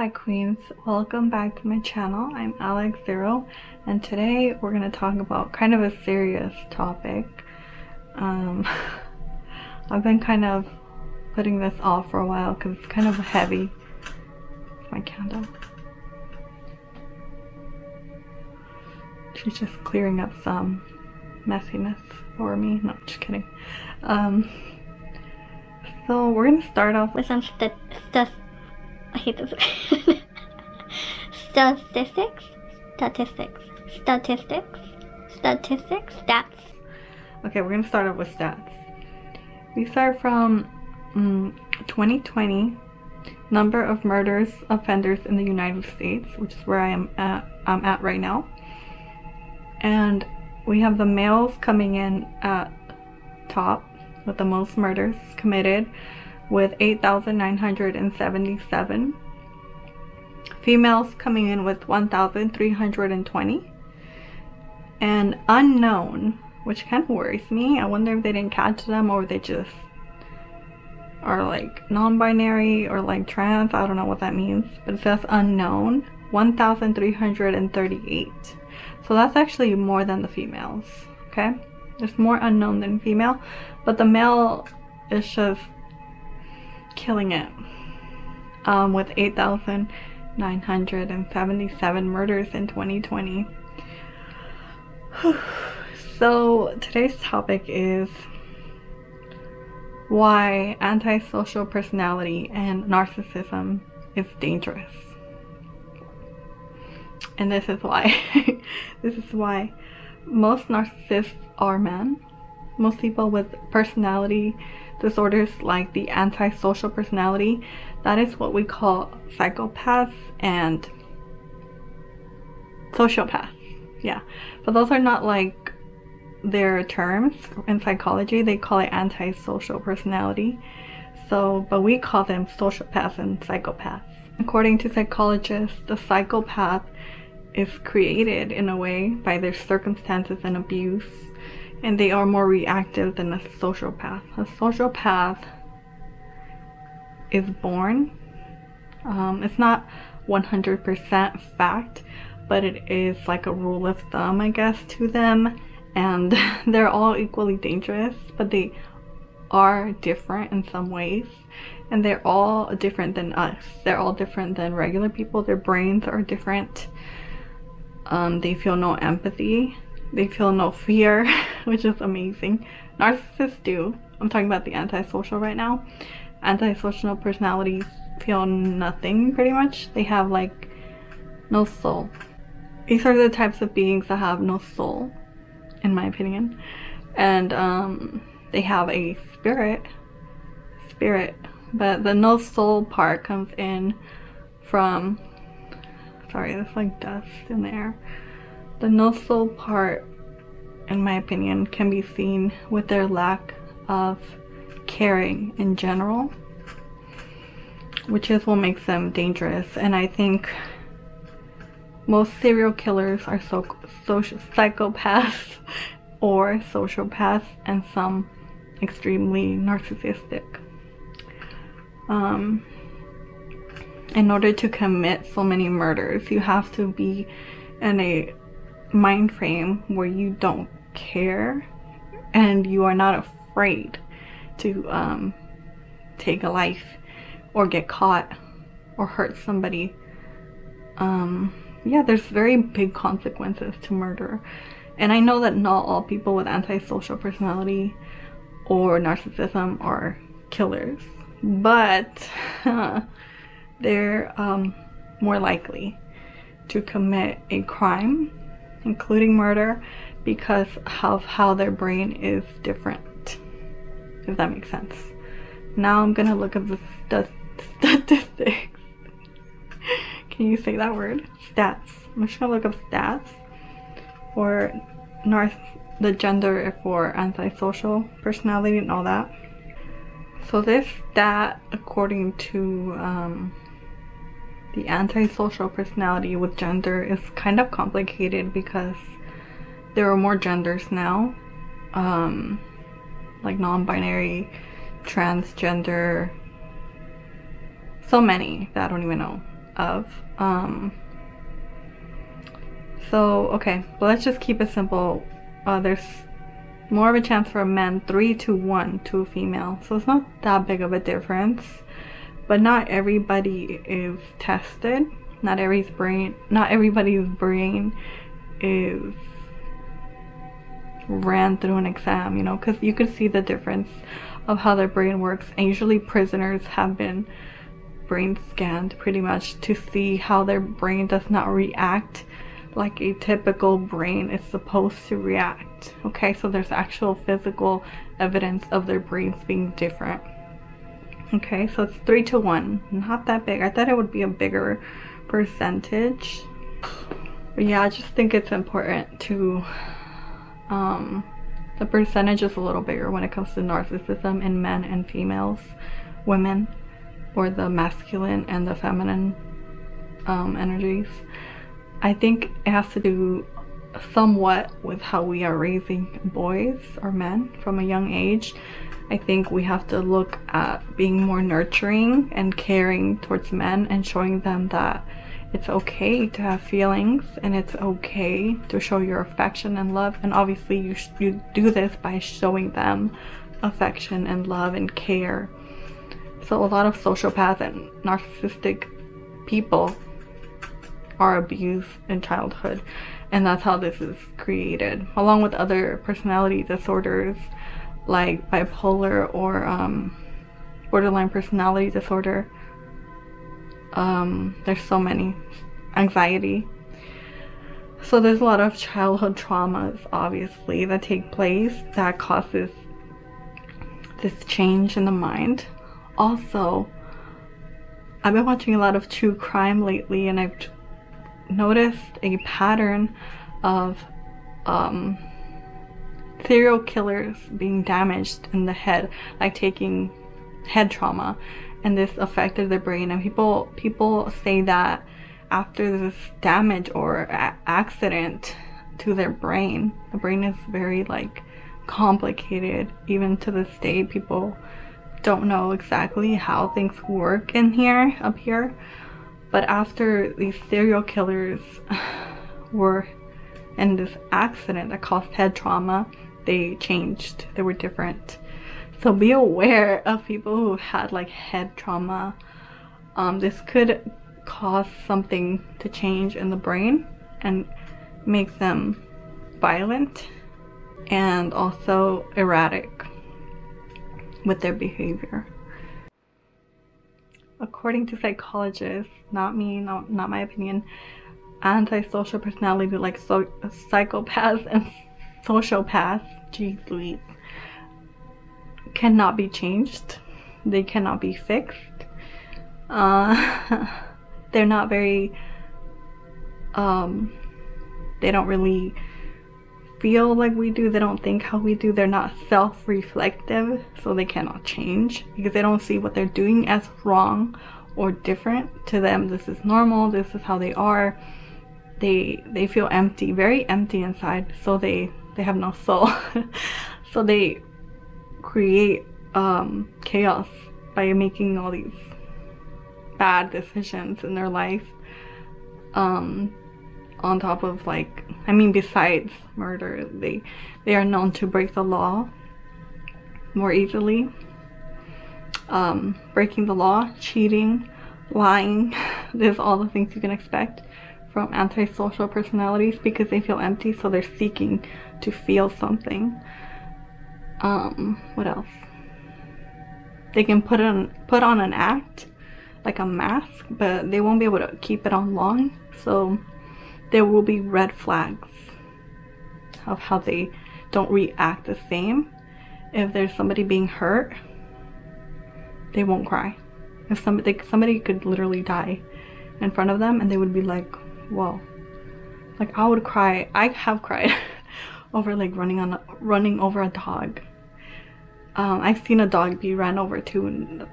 Hi Queens, welcome back to my channel. I'm Alexxx, and today we're going to talk about kind of a serious topic. I've been kind of putting this off for a while because it's kind of heavy. It's my candle. She's just clearing up some messiness for me. No, just kidding. So we're going to start off with some I hate this. Statistics. Stats. Okay, we're gonna start off with stats. We start from 2020, number of murders offenders in the United States, which is where I'm at right now. And we have the males coming in at top with the most murders committed, with 8,977. Females coming in with 1,320. And unknown, which kind of worries me. I wonder if they didn't catch them or they just are like non-binary or like trans. I don't know what that means, but it says unknown, 1,338. So that's actually more than the females. Okay, there's more unknown than female, but the male is just killing it with 8,977 murders in 2020. So today's topic is why antisocial personality and narcissism is dangerous. And this is why. This is why most narcissists are men. Most people with personality disorders like the antisocial personality, that is what we call psychopaths and sociopaths. Yeah, but those are not like their terms in psychology. They call it antisocial personality. So, but we call them sociopaths and psychopaths. According to psychologists, the psychopath is created in a way by their circumstances and abuse, and they are more reactive than a sociopath. A sociopath is born. It's not 100% fact, but it is like a rule of thumb, I guess, to them. And they're all equally dangerous, but they are different in some ways. And they're all different than us. They're all different than regular people. Their brains are different. They feel no empathy. They feel no fear, which is amazing. Narcissists do. I'm talking about the antisocial right now. Antisocial personalities feel nothing, pretty much. They have like no soul. These are the types of beings that have no soul, in my opinion. And they have a spirit, but the no soul part comes in from, sorry, there's like dust in the air. The no soul part, in my opinion, can be seen with their lack of caring in general, which is what makes them dangerous. And I think most serial killers are psychopaths or sociopaths, and some extremely narcissistic. In order to commit so many murders, you have to be in a mind frame where you don't care and you are not afraid to take a life or get caught or hurt somebody. Yeah, there's very big consequences to murder. And I know that not all people with antisocial personality or narcissism are killers, but they're more likely to commit a crime, including murder, because of how their brain is different, if that makes sense. Now I'm gonna look up the statistics. Can you say that word? Stats. I'm just gonna look up stats for the gender for antisocial personality and all that. So this stat, according to the antisocial personality with gender, is kind of complicated because there are more genders now, like non-binary, transgender, so many that I don't even know. of. So, okay, but let's just keep it simple. There's more of a chance for a man 3-1 to a female. So it's not that big of a difference. But not everybody is tested. Not everybody's brain is ran through an exam, you know, because you could see the difference of how their brain works. And usually prisoners have been brain scanned pretty much to see how their brain does not react like a typical brain is supposed to react. Okay, so there's actual physical evidence of their brains being different. Okay, so it's 3-1, not that big. I thought it would be a bigger percentage. But yeah, I just think it's important to the percentage is a little bigger when it comes to narcissism in men and females, women, or the masculine and the feminine energies. I think it has to do somewhat with how we are raising boys or men from a young age. I think we have to look at being more nurturing and caring towards men and showing them that it's okay to have feelings and it's okay to show your affection and love. And obviously you do this by showing them affection and love and care. So a lot of sociopaths and narcissistic people are abused in childhood, and that's how this is created, along with other personality disorders like bipolar or borderline personality disorder. There's so many. Anxiety. So there's a lot of childhood traumas, obviously, that take place that causes this change in the mind. Also, I've been watching a lot of true crime lately, and I've noticed a pattern of serial killers being damaged in the head, like taking head trauma, and this affected their brain. And people say that after this damage or accident to their brain, the brain is very like complicated. Even to this day, people don't know exactly how things work up here. But after these serial killers were in this accident that caused head trauma, they changed. They were different. So be aware of people who had like head trauma. This could cause something to change in the brain and make them violent and also erratic with their behavior. According to psychologists, not me, not my opinion, antisocial personality like psychopaths and sociopaths, geez Louise, cannot be changed. They cannot be fixed. They're not very, they don't really feel like we do. They don't think how we do. They're not self-reflective, so they cannot change because they don't see what they're doing as wrong or different. To them, this is normal. This is how they are. They feel empty, very empty inside, so they have no soul. So they create chaos by making all these bad decisions in their life, on top of, like, I mean, besides murder, they are known to break the law more easily. Breaking the law, cheating, lying. There's all the things you can expect from antisocial personalities because they feel empty, so they're seeking to feel something. What else? They can put on an act, like a mask, but they won't be able to keep it on long. So there will be red flags of how they don't react the same. If there's somebody being hurt, they won't cry. If somebody could literally die in front of them and they would be like, whoa. Like, I would cry. I have cried over like running over a dog. I've seen a dog be ran over too, and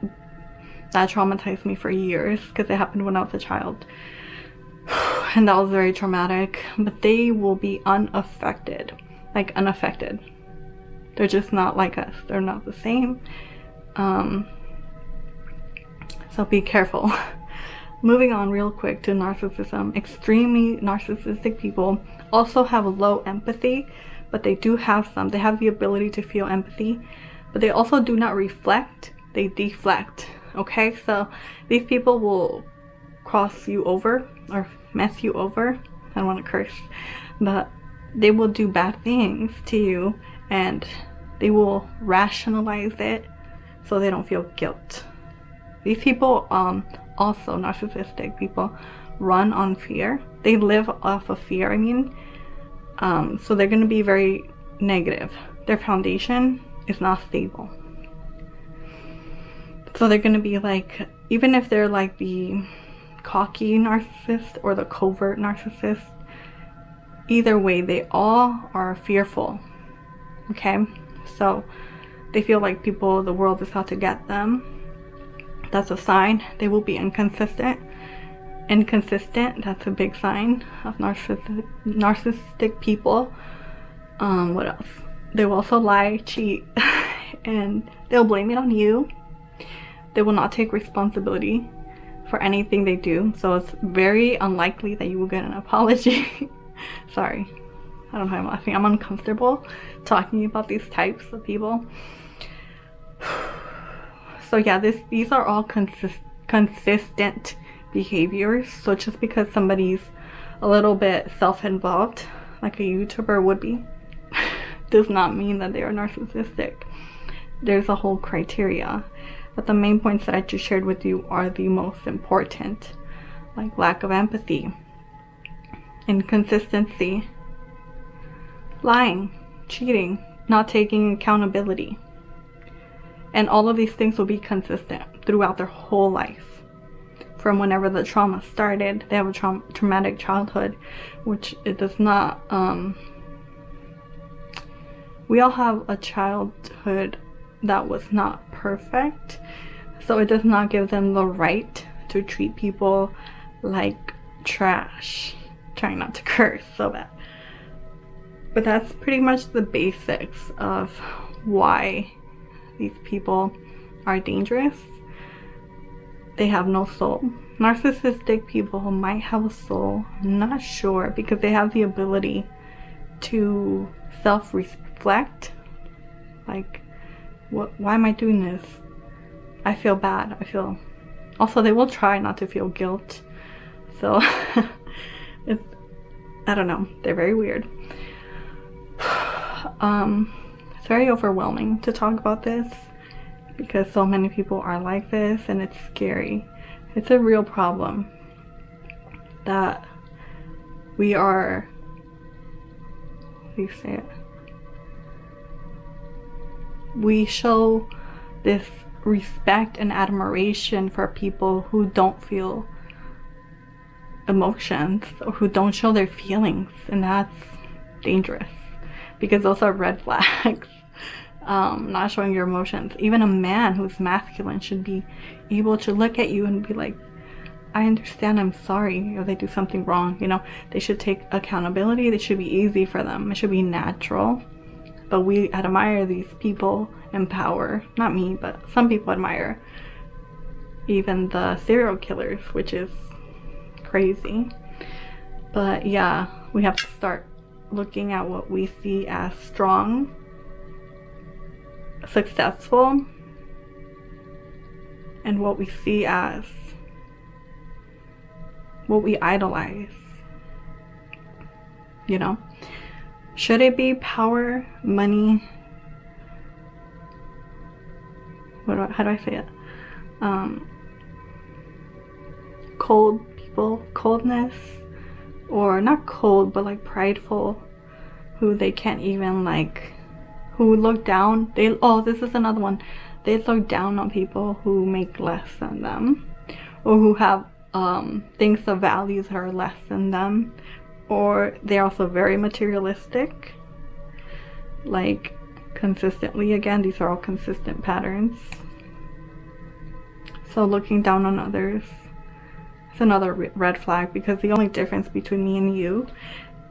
that traumatized me for years because it happened when I was a child. And that was very traumatic. But they will be unaffected. Like, unaffected. They're just not like us. They're not the same. So be careful. moving on real quick to narcissism. Extremely narcissistic people also have low empathy, but they do have some. They have the ability to feel empathy, but they also do not reflect, they deflect. Okay, so these people will cross you over or mess you over. I don't want to curse, but they will do bad things to you and they will rationalize it so they don't feel guilt. These people, also narcissistic people, run on fear. They live off of fear, I mean. So they're going to be very negative. Their foundation is not stable. So they're going to be like, even if they're like the cocky narcissist or the covert narcissist, either way, they all are fearful. Okay? So they feel like the world is out to get them. That's a sign. They will be inconsistent. Inconsistent, that's a big sign of narcissistic people. What else? They will also lie, cheat, and they'll blame it on you. They will not take responsibility for anything they do. So it's very unlikely that you will get an apology. Sorry. I don't know why I'm laughing. I'm uncomfortable talking about these types of people. So yeah, these are all consistent behaviors. So just because somebody's a little bit self-involved, like a YouTuber would be, does not mean that they are narcissistic. There's a whole criteria, but the main points that I just shared with you are the most important, like lack of empathy, inconsistency, lying, cheating, not taking accountability. And all of these things will be consistent throughout their whole life. From whenever the trauma started, they have a traumatic childhood, which it does not, we all have a childhood that was not perfect, so it does not give them the right to treat people like trash. Trying not to curse so bad. But that's pretty much the basics of why these people are dangerous. They have no soul. Narcissistic people might have a soul, I'm not sure, because they have the ability to self-reflect. Like, why am I doing this? I feel bad. Also, they will try not to feel guilt. So, I don't know. They're very weird. It's very overwhelming to talk about this because so many people are like this, and it's scary. It's a real problem that we are, how do you say it? We show this respect and admiration for people who don't feel emotions or who don't show their feelings, and that's dangerous because those are red flags. Not showing your emotions. Even a man who's masculine should be able to look at you and be like, I understand, I'm sorry, or they do something wrong. You know, they should take accountability. It should be easy for them. It should be natural. But we admire these people in power. Not me, but some people admire even the serial killers, which is crazy. But yeah, we have to start looking at what we see as strong, successful, and what we see as what we idolize. You know, should it be power, money, how do I say it? Cold people, coldness, or not cold, but like prideful, who they can't even like, who look down, this is another one, they look down on people who make less than them, or who have things of values that are less than them, or they're also very materialistic, like consistently. Again, these are all consistent patterns. So looking down on others is another red flag, because the only difference between me and you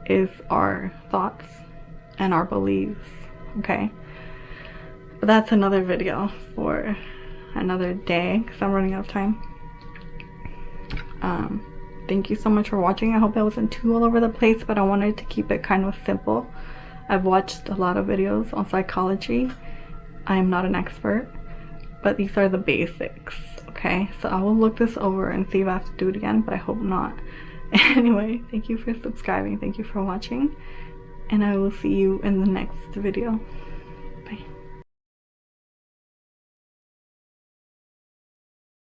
is our thoughts and our beliefs. Okay, but that's another video for another day because I'm running out of time. Thank you so much for watching. I hope I wasn't too all over the place, but I wanted to keep it kind of simple. I've watched a lot of videos on psychology. I am not an expert, but these are the basics, okay? So I will look this over and see if I have to do it again, but I hope not. Anyway, thank you for subscribing. Thank you for watching, and I will see you in the next video. Bye.